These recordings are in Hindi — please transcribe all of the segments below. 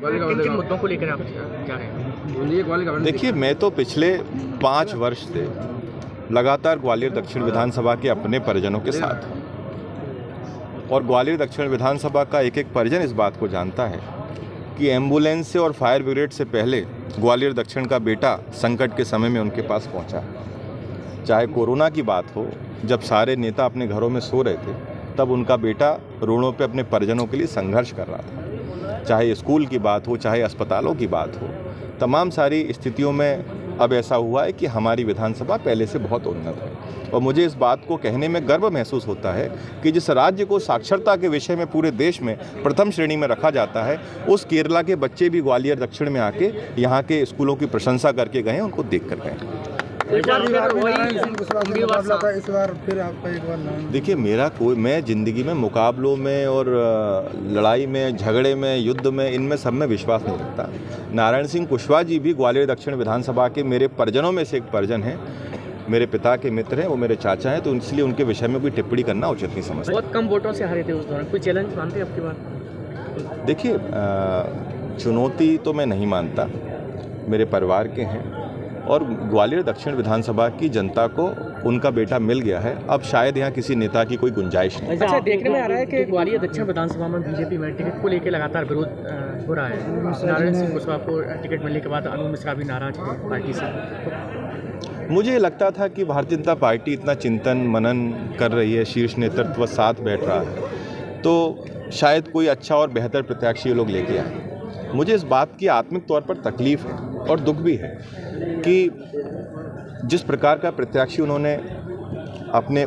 किन किन मुद्दों को लेकर आप जा रहे हैं? देखिए, मैं तो पिछले 5 वर्ष से लगातार ग्वालियर दक्षिण विधानसभा के अपने परिजनों के साथ हूँ और ग्वालियर दक्षिण विधानसभा का एक एक परिजन इस बात को जानता है कि एम्बुलेंस से और फायर ब्रिगेड से पहले ग्वालियर दक्षिण का बेटा संकट के समय में उनके पास पहुंचा। चाहे कोरोना की बात हो, जब सारे नेता अपने घरों में सो रहे थे, तब उनका बेटा रोडों पे अपने परिजनों के लिए संघर्ष कर रहा था। चाहे स्कूल की बात हो, चाहे अस्पतालों की बात हो, तमाम सारी स्थितियों में अब ऐसा हुआ है कि हमारी विधानसभा पहले से बहुत उन्नत है। और मुझे इस बात को कहने में गर्व महसूस होता है कि जिस राज्य को साक्षरता के विषय में पूरे देश में प्रथम श्रेणी में रखा जाता है, उस केरला के बच्चे भी ग्वालियर दक्षिण में आके यहाँ के स्कूलों की प्रशंसा करके गए, उनको देख कर गए। देखिए, मैं ज़िंदगी में मुकाबलों में और लड़ाई में, झगड़े में, युद्ध में, इनमें सब में विश्वास नहीं रखता। नारायण सिंह कुशवाहा जी भी ग्वालियर दक्षिण विधानसभा के मेरे परिजनों में से एक परिजन हैं, मेरे पिता के मित्र हैं, वो मेरे चाचा हैं, तो इसलिए उनके विषय में कोई टिप्पणी करना उचित नहीं समझता। बहुत कम वोटों से हारे थे उस दौरान, कोई चैलेंज मानते हैं आपकी बात? देखिए, चुनौती तो मैं नहीं मानता, मेरे परिवार के हैं और ग्वालियर दक्षिण विधानसभा की जनता को उनका बेटा मिल गया है। अब शायद यहाँ किसी नेता की कोई गुंजाइश नहीं। अच्छा, देखने में आ रहा है कि ग्वालियर दक्षिण विधानसभा में बीजेपी में टिकट को लेकर लगातार विरोध हो रहा है। नारायण सिंह कुशवाहा को टिकट मिलने के बाद अनु मिश्रा भी नाराज है पार्टी से। मुझे लगता था कि भारतीय जनता पार्टी इतना चिंतन मनन कर रही है, शीर्ष नेतृत्व साथ बैठ रहा है, तो शायद कोई अच्छा और बेहतर प्रत्याशी ये लोग लेके आए। मुझे इस बात की आत्मिक तौर पर तकलीफ है और दुख भी है कि जिस प्रकार का प्रत्याशी उन्होंने अपने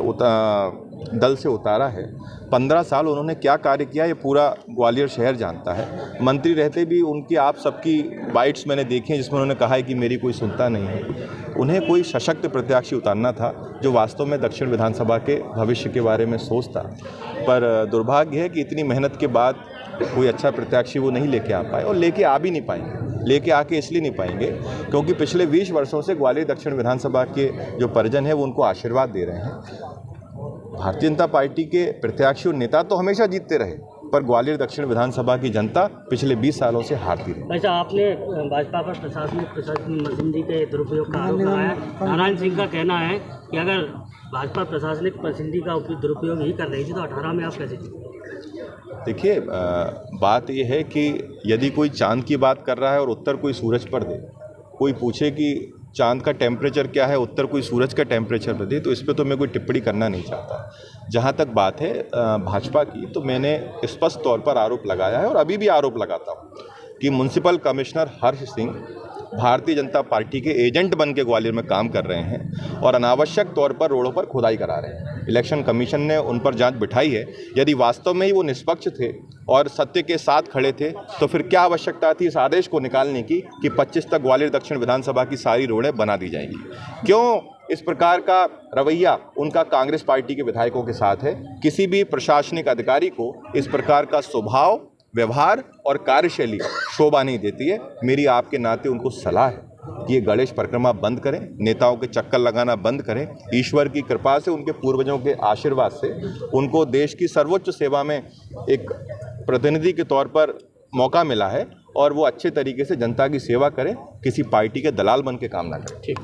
दल से उतारा है, 15 साल उन्होंने क्या कार्य किया ये पूरा ग्वालियर शहर जानता है। मंत्री रहते भी उनकी आप सबकी बाइट्स मैंने देखी हैं जिसमें उन्होंने कहा है कि मेरी कोई सुनता नहीं है। उन्हें कोई सशक्त प्रत्याशी उतारना था जो वास्तव में दक्षिण विधानसभा के भविष्य के बारे में सोचता, पर दुर्भाग्य है कि इतनी मेहनत के बाद कोई अच्छा प्रत्याशी वो नहीं लेके आ पाए और लेके आ भी नहीं पाएंगे। लेके आके इसलिए नहीं पाएंगे क्योंकि पिछले 20 वर्षों से ग्वालियर दक्षिण विधानसभा के जो परिजन हैं वो उनको आशीर्वाद दे रहे हैं। भारतीय जनता पार्टी के प्रत्याशी और नेता तो हमेशा जीतते रहे, पर ग्वालियर दक्षिण विधानसभा की जनता पिछले 20 सालों से हारती रही। वैसे आपने भाजपा पर प्रशासनिक मशीनरी के दुरुपयोग का आरोप लगाया। नारायण सिंह का कहना है कि अगर भाजपा प्रशासनिक मशीनरी का दुरुपयोग ही कर रही थी तो 18 में आप कैसे जीते? देखिए, बात यह है कि यदि कोई चांद की बात कर रहा है और उत्तर कोई सूरज पर दे, कोई पूछे कि चांद का टेम्परेचर क्या है, उत्तर कोई सूरज का टेम्परेचर पर दे, तो इस पर तो मैं कोई टिप्पणी करना नहीं चाहता। जहाँ तक बात है भाजपा की, तो मैंने स्पष्ट तौर पर आरोप लगाया है और अभी भी आरोप लगाता हूँ कि municipal commissioner Harsh Singh Bharatiya Janata party के एजेंट बन के ग्वालियर में काम कर रहे हैं और अनावश्यक तौर पर रोडों पर खुदाई करा रहे हैं। इलेक्शन कमीशन ने उन पर जांच बिठाई है। यदि वास्तव में ही वो निष्पक्ष थे और सत्य के साथ खड़े थे, तो फिर क्या आवश्यकता थी इस आदेश को निकालने की कि 25 तक ग्वालियर दक्षिण विधानसभा की सारी रोडें बना दी जाएंगी? क्यों इस प्रकार का रवैया उनका कांग्रेस पार्टी के विधायकों के साथ है? किसी भी प्रशासनिक अधिकारी को इस प्रकार का स्वभाव, व्यवहार और कार्यशैली शोभा नहीं देती है। मेरी आपके नाते उनको सलाह है कि ये गणेश परिक्रमा बंद करें, नेताओं के चक्कर लगाना बंद करें। ईश्वर की कृपा से, उनके पूर्वजों के आशीर्वाद से उनको देश की सर्वोच्च सेवा में एक प्रतिनिधि के तौर पर मौका मिला है और वो अच्छे तरीके से जनता की सेवा करें, किसी पार्टी के दलाल बन के काम ना करें। ठीक।